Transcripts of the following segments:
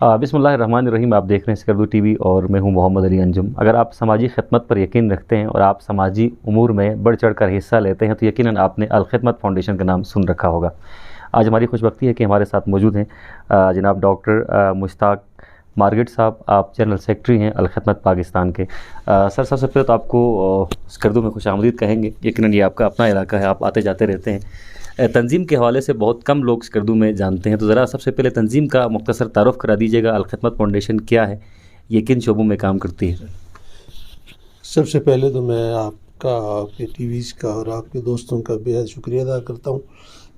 بسم اللہ الرحمن الرحیم. آپ دیکھ رہے ہیں اسکردو ٹی وی اور میں ہوں محمد علی انجم. اگر آپ سماجی خدمت پر یقین رکھتے ہیں اور آپ سماجی امور میں بڑھ چڑھ کر حصہ لیتے ہیں تو یقیناً آپ نے الخدمت فاؤنڈیشن کا نام سن رکھا ہوگا. آج ہماری خوش بختی ہے کہ ہمارے ساتھ موجود ہیں جناب ڈاکٹر مشتاق مارگٹ صاحب. آپ جنرل سیکرٹری ہیں الخدمت پاکستان کے. سر سب سے پہلے تو آپ کو اسکردو میں خوش آمدید کہیں گے. یقیناً یہ آپ کا اپنا علاقہ ہے, آپ آتے جاتے رہتے ہیں. تنظیم کے حوالے سے بہت کم لوگ اسکردو میں جانتے ہیں, تو ذرا سب سے پہلے تنظیم کا مختصر تعارف کرا دیجیے گا. الخدمت فاؤنڈیشن کیا ہے, یہ کن شعبوں میں کام کرتی ہے؟ سب سے پہلے تو میں آپ کا, آپ کے ٹی ویز کا اور آپ کے دوستوں کا بے حد شکریہ ادا کرتا ہوں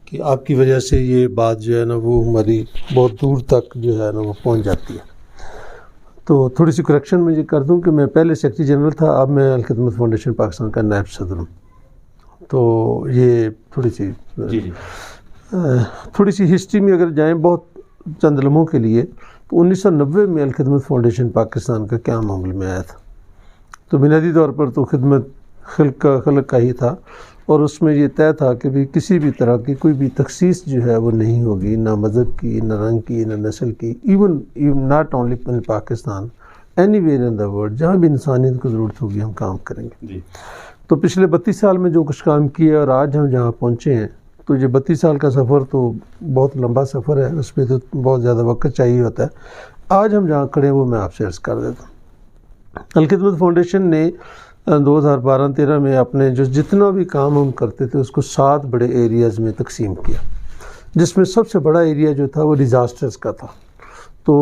کہ آپ کی وجہ سے یہ بات جو ہے نا وہ ہماری بہت دور تک جو ہے نا وہ پہنچ جاتی ہے. تو تھوڑی سی کریکشن میں یہ کر دوں کہ میں پہلے سیکرٹری جنرل تھا, اب میں الخدمت فاؤنڈیشن پاکستان کا نائب صدر ہوں. تو یہ تھوڑی سی ہسٹری میں اگر جائیں بہت چند لمحوں کے لیے, تو 1990 میں الخدمت فاؤنڈیشن پاکستان کا قیام عمل میں آیا تھا. تو بنیادی طور پر تو خدمت خلق کا ہی تھا, اور اس میں یہ طے تھا کہ بھی کسی بھی طرح کی کوئی بھی تخصیص جو ہے وہ نہیں ہوگی, نہ مذہب کی, نہ رنگ کی, نہ نسل کی. Even not only in Pakistan, any where in the world, جہاں بھی انسانیت کو ضرورت ہوگی ہم کام کریں گے. تو پچھلے 32 سال میں جو کچھ کام کیا اور آج ہم جہاں پہنچے ہیں, تو یہ 32 سال کا سفر تو بہت لمبا سفر ہے, اس میں تو بہت زیادہ وقت چاہیے ہوتا ہے. آج ہم جہاں کھڑے ہیں وہ میں آپ سے عرض کر دیتا ہوں. الخدمت فاؤنڈیشن نے 2012-13 میں اپنے جتنا بھی کام ہم کرتے تھے اس کو 7 بڑے ایریاز میں تقسیم کیا, جس میں سب سے بڑا ایریا جو تھا وہ ڈیزاسٹرز کا تھا. تو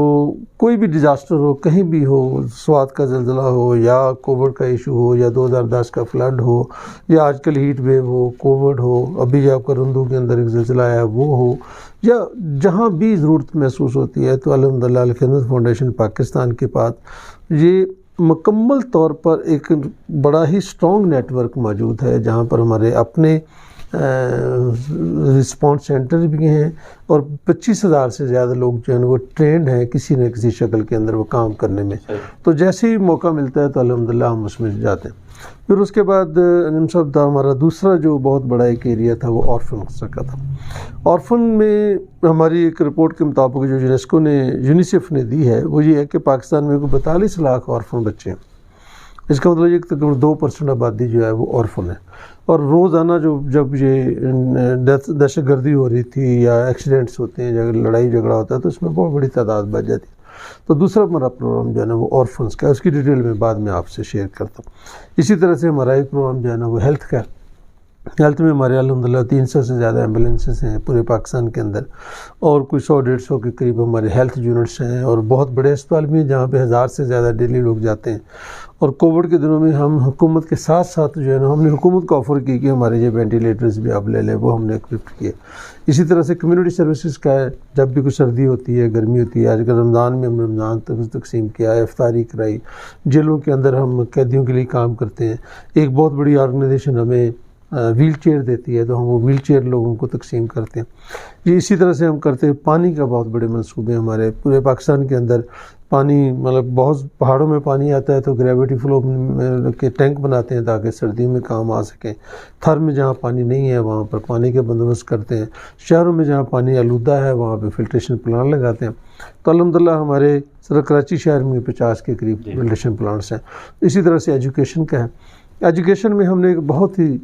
کوئی بھی ڈیزاسٹر ہو, کہیں بھی ہو, سوات کا زلزلہ ہو, یا کووڈ کا ایشو ہو, یا 2010 کا فلڈ ہو, یا آج کل ہیٹ ویو ہو, کووڈ ہو, ابھی جو آپ کا رندو کے اندر ایک زلزلہ آیا وہ ہو, یا جہاں بھی ضرورت محسوس ہوتی ہے, تو الحمدللہ الخدمت فاؤنڈیشن پاکستان کے پاس یہ مکمل طور پر ایک بڑا ہی اسٹرانگ نیٹ ورک موجود ہے, جہاں پر ہمارے اپنے رسپانس سینٹر بھی ہیں, اور 25,000 سے زیادہ لوگ جو ہیں وہ ٹرینڈ ہیں کسی نہ کسی شکل کے اندر وہ کام کرنے میں. تو جیسے ہی موقع ملتا ہے تو الحمدللہ ہم اس میں جاتے ہیں. پھر اس کے بعد انجم صاحب ہمارا دوسرا جو بہت بڑا ایک ایریا تھا وہ آرفن کا تھا. آرفن میں ہماری ایک رپورٹ کے مطابق جو یونیسکو نے, یونیسیف نے دی ہے, وہ یہ ہے کہ پاکستان میں کوئی 42 لاکھ آرفن بچے ہیں. اس کا مطلب یہ کہ تقریباً 2% آبادی جو ہے وہ آرفن ہے. اور روزانہ جب یہ دہشت گردی ہو رہی تھی یا ایکسیڈنٹس ہوتے ہیں, جب لڑائی جھگڑا ہوتا ہے, تو اس میں بہت بڑی تعداد بچ جاتی ہے. تو دوسرا ہمارا پروگرام جو ہے نا وہ آرفنس کا ہے, اس کی ڈیٹیل میں بعد میں آپ سے شیئر کرتا ہوں. اسی طرح سے ہمارا ایک پروگرام جو ہے نا وہ ہیلتھ کا ہے. ہیلتھ میں ہمارے الحمدللہ 300 سے زیادہ ایمبولینسز ہیں پورے پاکستان کے اندر, اور کوئی 100-150 کے قریب ہمارے ہیلتھ یونٹس ہیں, اور بہت بڑے اسپتال بھی ہیں جہاں پہ 1000 سے زیادہ ڈیلی لوگ جاتے ہیں. اور کووڈ کے دنوں میں ہم حکومت کے ساتھ ساتھ جو ہے نا, ہم نے حکومت کو آفر کی کہ ہمارے یہ وینٹیلیٹرز بھی آپ لے لیں, وہ ہم نے اکوپٹ کیے. اسی طرح سے کمیونٹی سروسز کا ہے, جب بھی کوئی سردی ہوتی ہے, گرمی ہوتی ہے, آج کل رمضان میں ہم رمضان تقسیم کیا, افطاری کرائی. جیلوں کے اندر ہم قیدیوں کے لیے کام کرتے ہیں. ایک بہت بڑی آرگنائزیشن ہمیں ویل چیئر دیتی ہے, تو ہم وہ ویل چیئر لوگوں کو تقسیم کرتے ہیں. یہ اسی طرح سے ہم کرتے ہیں. پانی کا بہت بڑے منصوبے ہمارے پورے پاکستان کے اندر. پانی مطلب بہت پہاڑوں میں پانی آتا ہے تو گریویٹی فلو کے ٹینک بناتے ہیں تاکہ سردیوں میں کام آ سکیں. تھر میں جہاں پانی نہیں ہے وہاں پر پانی کا بندوبست کرتے ہیں. شہروں میں جہاں پانی آلودہ ہے وہاں پہ فلٹریشن پلانٹ لگاتے ہیں. تو الحمدللہ ہمارے صرف کراچی شہر میں 50 کے قریب فلٹریشن پلانٹس ہیں. اسی طرح سے ایجوکیشن کا ہے. ایجوکیشن میں ہم نے ایک بہت ہی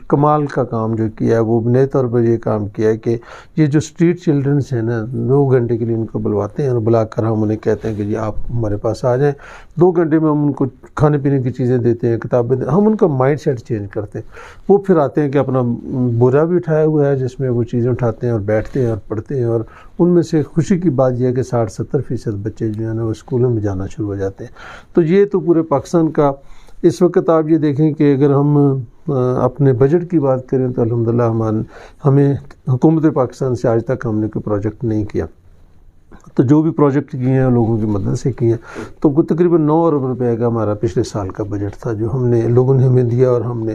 کمال کا کام جو کیا ہے وہ نئے طور پر یہ کام کیا ہے کہ یہ جو اسٹریٹ چلڈرنس ہیں نا, 2 گھنٹے کے لیے ان کو بلواتے ہیں, اور بلا کر ہم انہیں کہتے ہیں کہ جی آپ ہمارے پاس آ جائیں. 2 گھنٹے میں ہم ان کو کھانے پینے کی چیزیں دیتے ہیں, کتابیں دیتے ہیں, ہم ان کا مائنڈ سیٹ چینج کرتے ہیں. وہ پھر آتے ہیں کہ اپنا بورا بھی اٹھایا ہوا ہے جس میں وہ چیزیں اٹھاتے ہیں اور بیٹھتے ہیں اور پڑھتے ہیں. اور ان میں سے خوشی کی بات یہ ہے کہ 60-70% بچے جو ہیں نا وہ اسکولوں میں جانا شروع ہو جاتے ہیں. تو یہ تو پورے پاکستان کا. اس وقت آپ یہ دیکھیں کہ اگر ہم اپنے بجٹ کی بات کریں تو الحمدللہ ہمیں حکومت پاکستان سے آج تک ہم نے کوئی پروجیکٹ نہیں کیا. تو جو بھی پروجیکٹ کیے ہیں لوگوں کی مدد سے کیے ہیں. تو تقریباً 9 ارب روپے کا ہمارا پچھلے سال کا بجٹ تھا جو ہم نے لوگوں نے ہمیں دیا اور ہم نے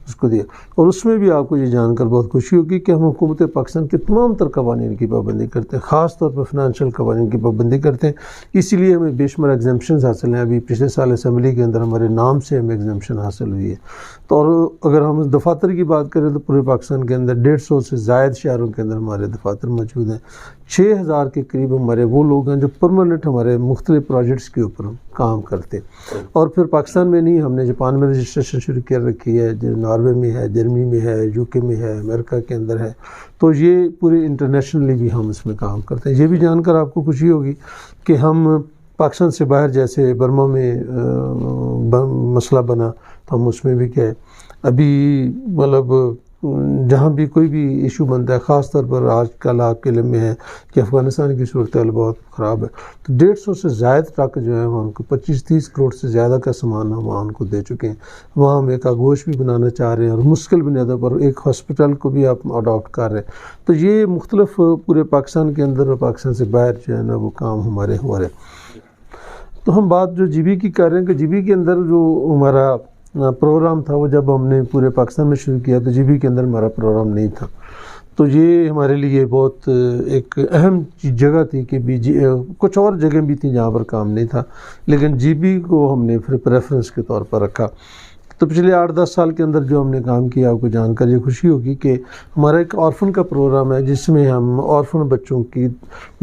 اس کو دیا. اور اس میں بھی آپ کو یہ جان کر بہت خوشی ہوگی کہ ہم حکومت پاکستان کے تمام تر قوانین کی پابندی کرتے ہیں, خاص طور پر فنانشل قوانین کی پابندی کرتے ہیں. اسی لیے ہمیں بے شمار ایگزمپشنز حاصل ہیں. ابھی پچھلے سال اسمبلی کے اندر ہمارے نام سے ہمیں ایگزمپشن حاصل ہوئی ہے. تو اور اگر ہم دفاتر کی بات کریں تو پورے پاکستان کے اندر 150 سے زائد شہروں کے اندر ہمارے دفاتر موجود ہیں. 6,000 کے قریب ہمارے وہ لوگ ہیں جو پرماننٹ ہمارے مختلف پروجیکٹس کے اوپر کام کرتے ہیں. اور پھر پاکستان میں نہیں، ہم نے جاپان میں رجسٹریشن شروع کر رکھی ہے، جو ناروے میں ہے، جرمنی میں ہے، UK میں ہے، امریکہ کے اندر ہے. تو یہ پورے انٹرنیشنلی بھی ہم اس میں کام کرتے ہیں. یہ بھی جان کر آپ کو خوشی ہوگی کہ ہم پاکستان سے باہر، جیسے برما میں مسئلہ بنا تو ہم اس میں بھی گئے. ابھی مطلب جہاں بھی کوئی بھی ایشو بنتا ہے، خاص طور پر آج کل آپ کے علم میں ہے کہ افغانستان کی صورتحال بہت خراب ہے، تو 150 سے زائد ٹرک جو ہے وہاں ان کو 25-30 کروڑ سے زیادہ کا سامان ہم وہاں ان کو دے چکے ہیں. وہاں ہم ایک آگوش بھی بنانا چاہ رہے ہیں اور مشکل بنیادوں پر ایک ہاسپٹل کو بھی آپ اڈاپٹ کر رہے ہیں. تو یہ مختلف پورے پاکستان کے اندر اور پاکستان سے باہر جو ہے نا وہ کام ہمارے ہو رہے ہیں. تو ہم بات جو GB کی کر رہے ہیں کہ GB کے اندر جو ہمارا پروگرام تھا، وہ جب ہم نے پورے پاکستان میں شروع کیا تو GB کے اندر ہمارا پروگرام نہیں تھا. تو یہ ہمارے لیے بہت ایک اہم جگہ تھی کہ کچھ اور جگہیں بھی تھیں جہاں پر کام نہیں تھا، لیکن GB کو ہم نے پھر پریفرنس کے طور پر رکھا. تو پچھلے 8-10 سال کے اندر جو ہم نے کام کیا، آپ کو جان کر یہ خوشی ہوگی کہ ہمارا ایک آرفن کا پروگرام ہے جس میں ہم آرفن بچوں کی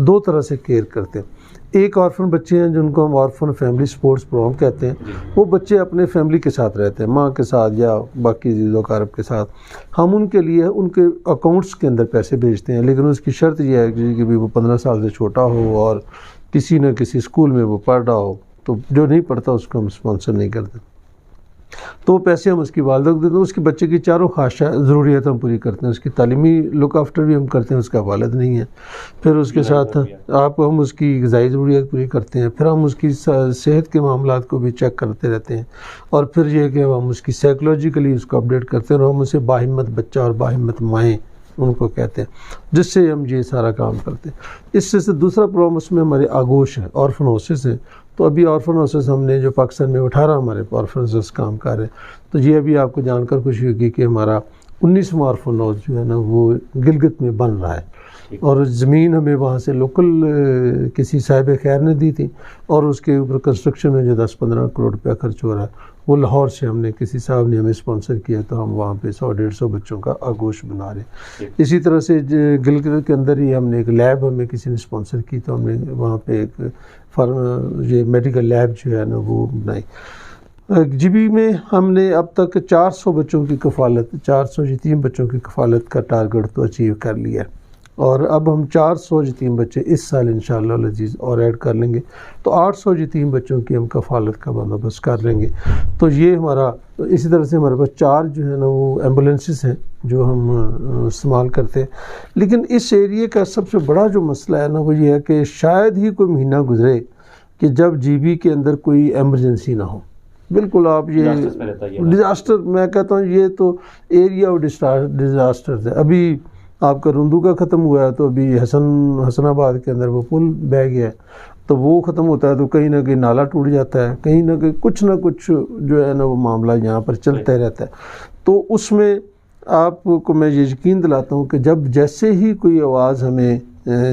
2 طرح سے کیئر کرتے ہیں. ایک آرفن بچے ہیں جن کو ہم آرفن فیملی سپورٹس پروگرام کہتے ہیں. وہ بچے اپنے فیملی کے ساتھ رہتے ہیں، ماں کے ساتھ یا باقی عزیز و اقارب کے ساتھ. ہم ان کے لیے ان کے اکاؤنٹس کے اندر پیسے بھیجتے ہیں، لیکن اس کی شرط یہ ہے کہ وہ 15 سال سے چھوٹا ہو اور کسی نہ کسی اسکول میں وہ پڑھ رہا ہو. تو جو نہیں پڑھتا اس کو ہم اسپانسر نہیں کرتے. تو وہ پیسے ہم اس کی والدہ کو دیتے ہیں. اس کے بچے کی چاروں خاص ضروریات ہم پوری کرتے ہیں. اس کی تعلیمی لک آفٹر بھی ہم کرتے ہیں، اس کا والد نہیں ہے. پھر اس کے ساتھ ہم اس کی غذائی ضروریات پوری کرتے ہیں. پھر ہم اس کی صحت کے معاملات کو بھی چیک کرتے رہتے ہیں. اور پھر یہ کہ ہم اس کی سائیکولوجیکلی اس کو اپڈیٹ کرتے ہیں، اور ہم اسے باہمت بچہ اور باہمت مائیں ان کو کہتے ہیں، جس سے ہم یہ سارا کام کرتے ہیں. اس سے دوسرا پروگرام اس میں ہمارے آگوش ہے، آرفن ہاؤسز ہیں. تو ابھی آرفن ہاؤسز ہم نے جو پاکستان میں 18 ہمارے آرفن ہاؤسز کام کر رہے ہیں. تو یہ ابھی آپ کو جان کر خوشی ہوگی کہ ہمارا 19واں آرفن ہاؤس جو ہے نا وہ گلگت میں بن رہا ہے. اور زمین ہمیں وہاں سے لوکل کسی صاحب خیر نے دی تھی، اور اس کے اوپر کنسٹرکشن میں جو 10-15 کروڑ روپیہ خرچ ہو رہا ہے وہ لاہور سے ہم نے کسی صاحب نے ہمیں اسپانسر کیا. تو ہم وہاں پہ 100-150 بچوں کا آگوش بنا رہے ہیں. اسی طرح سے گلگت کے اندر ہی ہم نے ایک لیب ہمیں کسی نے اسپانسر کی، تو ہم نے وہاں پہ ایک یہ میڈیکل لیب جو ہے نا وہ بنائی. GB میں ہم نے اب تک 400 بچوں کی کفالت، 400 یتیم بچوں کی کفالت کا ٹارگٹ تو اچیو کر لیا ہے. اور اب ہم 400 یتیم بچے اس سال انشاءاللہ العزیز اور ایڈ کر لیں گے. تو 800 یتیم بچوں کی ہم کفالت کا بندوبست کر لیں گے. تو یہ ہمارا، اسی طرح سے ہمارے پاس 4 جو ہے نا وہ ایمبولینسز ہیں جو ہم استعمال کرتے ہیں. لیکن اس ایریے کا سب سے بڑا جو مسئلہ ہے نا وہ یہ ہے کہ شاید ہی کوئی مہینہ گزرے کہ جب GB کے اندر کوئی ایمرجنسی نہ ہو. بالکل آپ یہ ڈیزاسٹر، میں کہتا ہوں یہ تو ایریا آف ڈیزاسٹر ہے. ابھی آپ کا رندو کا ختم ہوا ہے، تو ابھی حسن آباد کے اندر وہ پل بہہ گیا ہے. تو وہ ختم ہوتا ہے تو کہیں نہ کہیں نالا ٹوٹ جاتا ہے، کہیں نہ کچھ جو ہے نا وہ معاملہ یہاں پر چلتا رہتا ہے. تو اس میں آپ کو میں یہ یقین دلاتا ہوں کہ جب جیسے ہی کوئی آواز ہمیں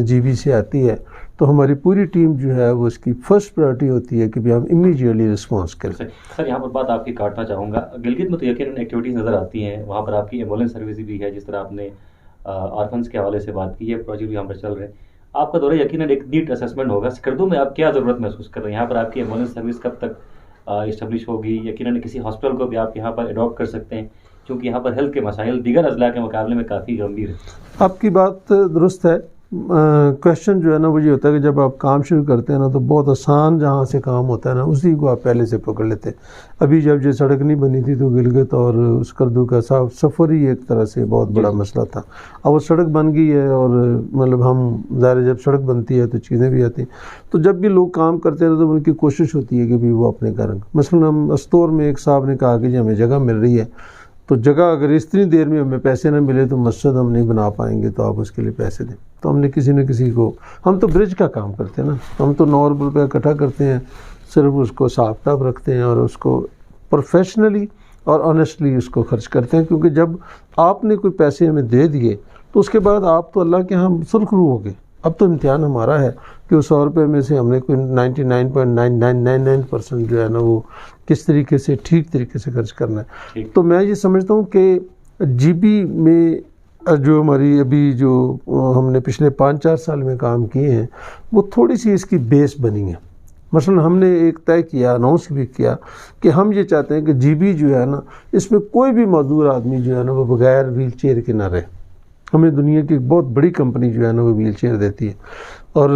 GB سے آتی ہے تو ہماری پوری ٹیم جو ہے وہ اس کی فرسٹ پرائرٹی ہوتی ہے کہ ہم امیڈیٹلی رسپانس کریں. سر یہاں پر بات آپ کی کاٹنا چاہوں گا. گلگت میں تو یقیناً ایکٹیویٹیز نظر آتی ہیں، وہاں پر آپ کی ایمبولینس سروس بھی ہے، جس طرح آپ نے آرفنس کے حوالے سے بات کی ہے، پروجیکٹ بھی یہاں پر چل رہے ہیں. آپ کا دورہ یقیناً ایک نیٹ اسسمنٹ ہوگا. سکردو میں آپ کیا ضرورت محسوس کر رہے ہیں؟ یہاں پر آپ کی ایمبولینس سروس کب تک اسٹیبلش ہوگی؟ یقیناً کسی ہاسپٹل کو بھی آپ یہاں پر اڈاپٹ کر سکتے ہیں، کیونکہ یہاں پر ہیلتھ کے مسائل دیگر اضلاع کے مقابلے میں کافی گمبھیر ہیں. آپ کی بات درست ہے. کویشچن جو ہے نا وہ یہ ہوتا ہے کہ جب آپ کام شروع کرتے ہیں نا تو بہت آسان جہاں سے کام ہوتا ہے نا اسی کو آپ پہلے سے پکڑ لیتے ہیں. ابھی جب یہ سڑک نہیں بنی تھی تو گلگت اور سکردو کا سفر ہی ایک طرح سے بہت بڑا مسئلہ تھا. اب وہ سڑک بن گئی ہے، اور مطلب ہم ظاہر جب سڑک بنتی ہے تو چیزیں بھی آتی ہیں. تو جب بھی لوگ کام کرتے ہیں تو ان کی کوشش ہوتی ہے کہ بھی وہ اپنے کریں. مثلاً ہم استور میں ایک صاحب نے کہا کہ جی ہمیں جگہ مل رہی ہے، تو جگہ اگر اتنی دیر میں ہمیں پیسے نہ ملے تو مسجد ہم نہیں بنا پائیں گے، تو آپ اس کے لیے پیسے دیں. تو ہم نے کسی نہ کسی کو، ہم تو برج کا کام کرتے ہیں نا، ہم تو 9 روپے اکٹھا کرتے ہیں، صرف اس کو صاف کتاب رکھتے ہیں اور اس کو پروفیشنلی اور آنیسٹلی اس کو خرچ کرتے ہیں. کیونکہ جب آپ نے کوئی پیسے ہمیں دے دیے تو اس کے بعد آپ تو اللہ کے ہاں سرخ رو ہو گئے. اب تو امتحان ہمارا ہے کہ اس 100 روپے میں سے ہم نے کوئی 99.9999% جو ہے نا وہ کس طریقے سے ٹھیک طریقے سے خرچ کرنا ہے. تو میں یہ سمجھتا ہوں کہ GB میں جو ہماری ابھی جو ہم نے پچھلے 5-4 سال میں کام کیے ہیں وہ تھوڑی سی اس کی بیس بنی ہے. مثلا ہم نے ایک طے کیا، اناؤنس بھی کیا کہ ہم یہ چاہتے ہیں کہ جی بی جو ہے نا اس میں کوئی بھی معذور آدمی جو ہے نا وہ بغیر ویل چیئر کے نہ رہے. ہمیں دنیا کی ایک بہت بڑی کمپنی جو ہے نا وہ ویل چیئر دیتی ہے، اور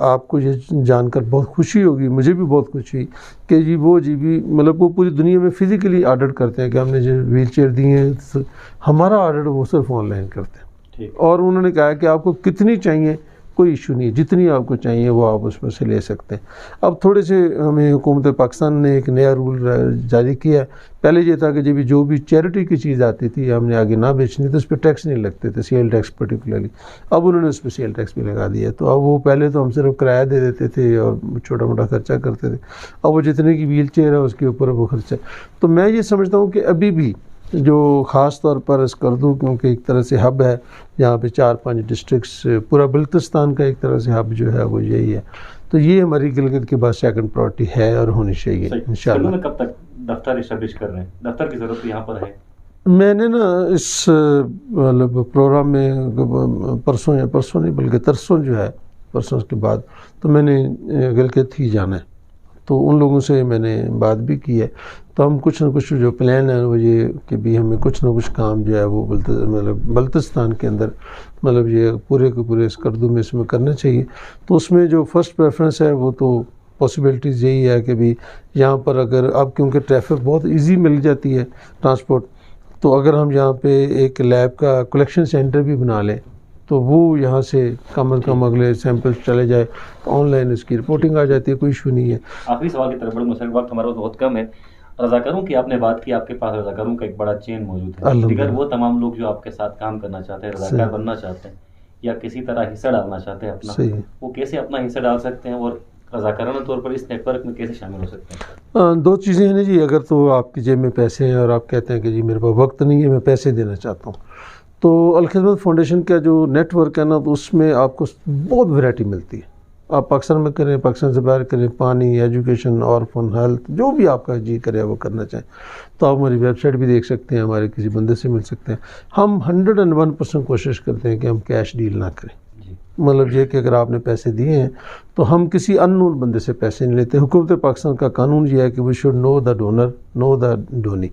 آپ کو یہ جان کر بہت خوشی ہوگی، مجھے بھی بہت خوشی ہوئی کہ جی وہ جی بی مطلب وہ پوری دنیا میں فزیکلی آرڈر کرتے ہیں کہ ہم نے جو ویل چیئر دی ہیں ہمارا آرڈر وہ صرف آن لائن کرتے ہیں. اور انہوں نے کہا کہ آپ کو کتنی چاہیے کوئی ایشو نہیں، جتنی آپ کو چاہیے وہ آپ اس میں سے لے سکتے ہیں. اب تھوڑے سے ہمیں حکومت پاکستان نے ایک نیا رول جاری کیا ہے. پہلے یہ تھا کہ جو بھی چیریٹی کی چیز آتی تھی ہم نے آگے نہ بیچنی تو اس پہ ٹیکس نہیں لگتے تھے، سیل ٹیکس پرٹیکولرلی. اب انہوں نے اس پہ سیل ٹیکس بھی لگا دیا. تو اب وہ پہلے تو ہم صرف کرایہ دے دیتے تھے اور چھوٹا موٹا خرچہ کرتے تھے، اب وہ جتنے کی ویل چیئر ہے اس کے اوپر وہ خرچہ. تو میں یہ سمجھتا ہوں کہ ابھی بھی جو خاص طور پر اسکردو کیونکہ ایک طرح سے ہب ہے، یہاں پہ 4-5 ڈسٹرکٹس، پورا بلتستان کا ایک طرح سے ہب جو ہے وہ یہی ہے. تو یہ ہماری گلگت کے بعد سیکنڈ پرائرٹی ہے اور ہونی چاہیے انشاءاللہ. میں کب تک دفتر اسٹیبلش کر رہے ہیں؟ دفتر کی ضرورت یہاں پر ہے. میں نے نا اس مطلب پروگرام میں پرسوں نہیں بلکہ ترسوں جو ہے پرسوں کے بعد تو میں نے گلگت ہی جانا ہے. تو ان لوگوں سے میں نے بات بھی کی ہے. تو ہم کچھ نہ کچھ جو پلان ہے وہ یہ کہ بھی ہمیں کچھ نہ کچھ کام جو ہے وہ مطلب بلتستان کے اندر مطلب یہ پورے کے پورے اسکردو میں اس میں کرنا چاہیے. تو اس میں جو فرسٹ پریفرنس ہے وہ تو پاسبلٹیز یہی ہے کہ بھی یہاں پر اگر اب کیونکہ ٹریفک بہت ایزی مل جاتی ہے ٹرانسپورٹ، تو اگر ہم یہاں پہ ایک لیب کا کلیکشن سینٹر بھی بنا لیں تو وہ یہاں سے کم از کم اگلے سیمپل چلے جائے تو آن لائن اس کی رپورٹنگ آ جاتی ہے، کوئی ایشو نہیں ہے. آخری سوال کی طرف بڑھ مسلم وقت ہمارا بہت کم ہے. رضاکاروں کی آپ نے بات کی، آپ کے پاس رضاکاروں کا ایک بڑا چین موجود ہے. دیگر وہ تمام لوگ جو آپ کے ساتھ کام کرنا چاہتے ہیں، رضاکار بننا چاہتے ہیں یا کسی طرح حصہ ڈالنا چاہتے ہیں اپنا، وہ کیسے اپنا حصہ ڈال سکتے ہیں اور رضاکارانہ طور پر اس نیٹ ورک میں کیسے شامل ہو سکتے ہیں؟ 2 چیزیں ہیں جی. اگر تو آپ کی جیب میں پیسے ہیں اور آپ کہتے ہیں کہ جی میرے پاس وقت نہیں ہے میں پیسے دینا چاہتا ہوں، تو الخدمت فاؤنڈیشن کا جو نیٹ ورک ہے نا تو اس میں آپ کو بہت ویرائٹی ملتی ہے. آپ پاکستان میں کریں، پاکستان سے باہر کریں، پانی، ایجوکیشن، آرفن، ہیلتھ، جو بھی آپ کا جی کرے وہ کرنا چاہیں تو آپ ہماری ویب سائٹ بھی دیکھ سکتے ہیں، ہمارے کسی بندے سے مل سکتے ہیں. ہم 101% کوشش کرتے ہیں کہ ہم کیش ڈیل نہ کریں. مطلب یہ کہ اگر آپ نے پیسے دیے ہیں تو ہم کسی ان نون بندے سے پیسے نہیں لیتے. حکومت پاکستان کا قانون یہ ہے کہ we should know the donor نو دا ڈونی.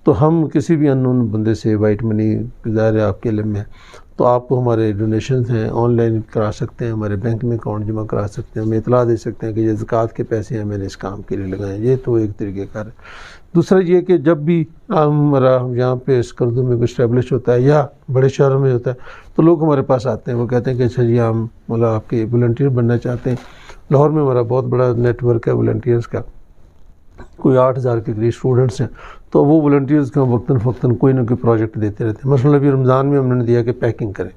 تو ہم کسی بھی ان نون بندے سے وائٹ منی ظاہر ہے آپ کے علم میں، تو آپ کو ہمارے ڈونیشنز ہیں آن لائن کرا سکتے ہیں، ہمارے بینک میں اکاؤنٹ جمع کرا سکتے ہیں، ہمیں اطلاع دے سکتے ہیں کہ یہ زکوٰۃ کے پیسے ہیں میں نے اس کام کے لیے لگائے ہیں. یہ تو ایک طریقہ کار ہے. دوسرا یہ کہ جب بھی ہم یہاں پہ اسکردو میں کچھ اسٹیبلش ہوتا ہے یا بڑے شہروں میں ہوتا ہے تو لوگ ہمارے پاس آتے ہیں، وہ کہتے ہیں کہ اچھا جی ہم مطلب آپ کے والنٹیئر بننا چاہتے ہیں. لاہور میں ہمارا بہت بڑا نیٹ ورک ہے والنٹیئرس کا، کوئی 8000 کے قریب اسٹوڈنٹس ہیں. تو وہ والنٹیئرز کا وقتاً فوقتاً کوئی نہ کوئی پروجیکٹ دیتے رہتے ہیں. مثلاً ابھی رمضان میں ہم نے دیا کہ پیکنگ کریں،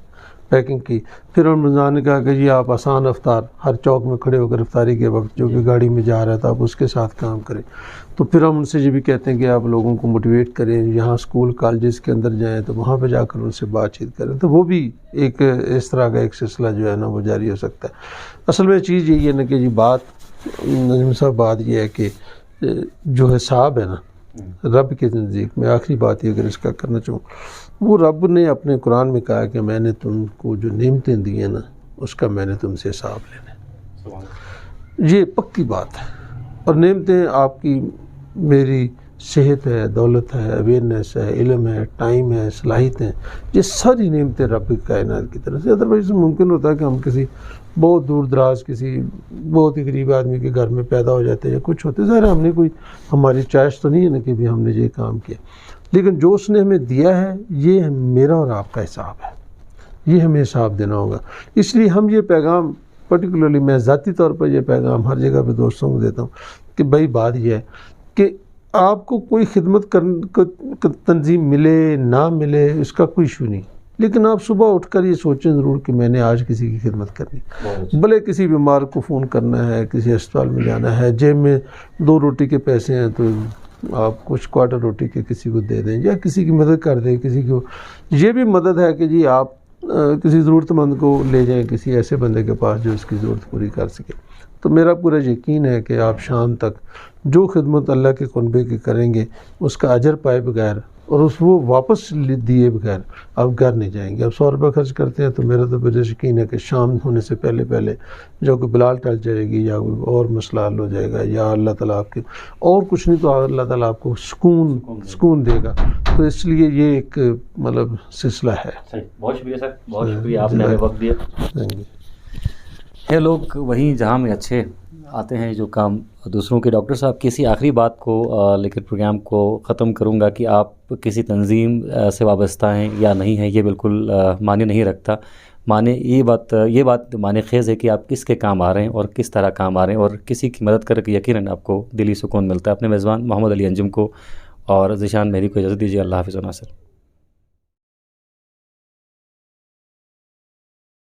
پیکنگ کی. پھر رمضان نے کہا کہ جی آپ آسان افطار ہر چوک میں کھڑے ہو کر افطاری کے وقت جو بھی گاڑی میں جا رہا تھا آپ اس کے ساتھ کام کریں. تو پھر ہم ان سے یہ بھی کہتے ہیں کہ آپ لوگوں کو موٹیویٹ کریں، یہاں اسکول کالجز کے اندر جائیں تو وہاں پہ جا کر ان سے بات چیت کریں. تو وہ بھی ایک اس طرح کا ایک سلسلہ جو ہے نا وہ جاری ہو سکتا ہے. اصل میں چیز یہی ہے نا کہ جی بات نجم صاحب بات یہ ہے کہ جو حساب ہے نا رب کے نزدیک، میں آخری بات یہ اگر اس کا کرنا چاہوں، وہ رب نے اپنے قرآن میں کہا کہ میں نے تم کو جو نعمتیں دی ہیں نا اس کا میں نے تم سے حساب لینا ہے. یہ پکی بات ہے. اور نعمتیں آپ کی میری صحت ہے، دولت ہے، اویئرنیس ہے، علم ہے، ٹائم ہے، صلاحیتیں، یہ ساری نعمتیں رب کائنات کی طرف سے. ادروائز ممکن ہوتا ہے کہ ہم کسی بہت دور دراز کسی بہت ہی غریب آدمی کے گھر میں پیدا ہو جاتے ہیں یا کچھ ہوتے، ظاہر ہم نے کوئی ہماری چوائس تو نہیں ہے نا کہ بھی ہم نے یہ کام کیا، لیکن جو اس نے ہمیں دیا ہے یہ میرا اور آپ کا حساب ہے، یہ ہمیں حساب دینا ہوگا. اس لیے ہم یہ پیغام پرٹیکولرلی میں ذاتی طور پر یہ پیغام ہر جگہ پہ دوستوں کو دیتا ہوں کہ بھائی بات یہ ہے کہ آپ کو کوئی خدمت تنظیم ملے نہ ملے اس کا کوئی ایشو نہیں، لیکن آپ صبح اٹھ کر یہ سوچیں ضرور کہ میں نے آج کسی کی خدمت کرنی. بھلے کسی بیمار کو فون کرنا ہے، کسی اسپتال میں جانا ہے، جیب میں 2 روٹی کے پیسے ہیں تو آپ کچھ کوارٹر روٹی کے کسی کو دے دیں یا کسی کی مدد کر دیں. کسی کو یہ بھی مدد ہے کہ جی آپ کسی ضرورت مند کو لے جائیں کسی ایسے بندے کے پاس جو اس کی ضرورت پوری کر سکے. تو میرا پورا یقین ہے کہ آپ شام تک جو خدمت اللہ کے قربے کی کریں گے اس کا اجر پائے بغیر اور وہ واپس دیے بغیر اب گھر نہیں جائیں گے. اب 100 روپے خرچ کرتے ہیں تو میرا تو مجھے یقین ہے کہ شام ہونے سے پہلے پہلے جو کہ بلال ٹل جائے گی یا اور مسئلہ حل ہو جائے گا, یا اللہ تعالیٰ آپ کے اور کچھ نہیں تو اللہ تعالیٰ آپ کو سکون دے گا. تو اس لیے یہ ایک مطلب سلسلہ ہے. بہت شکریہ سر, بہت شکریہ, آپ نے ہمیں وقت دیا. یہ لوگ وہیں جہاں میں اچھے آتے ہیں جو کام دوسروں کے. ڈاکٹر صاحب کسی آخری بات کو لے کر پروگرام کو ختم کروں گا کہ آپ کسی تنظیم سے وابستہ ہیں یا نہیں ہیں, یہ بالکل معنی نہیں رکھتا. معنی یہ بات معنی خیز ہے کہ آپ کس کے کام آ رہے ہیں اور کس طرح کام آ رہے ہیں, اور کسی کی مدد کر کے یقیناً آپ کو دلی سکون ملتا ہے. اپنے میزبان محمد علی انجم کو اور ذیشان مہری کو اجازت دیجیے. اللہ حافظ و ناصر.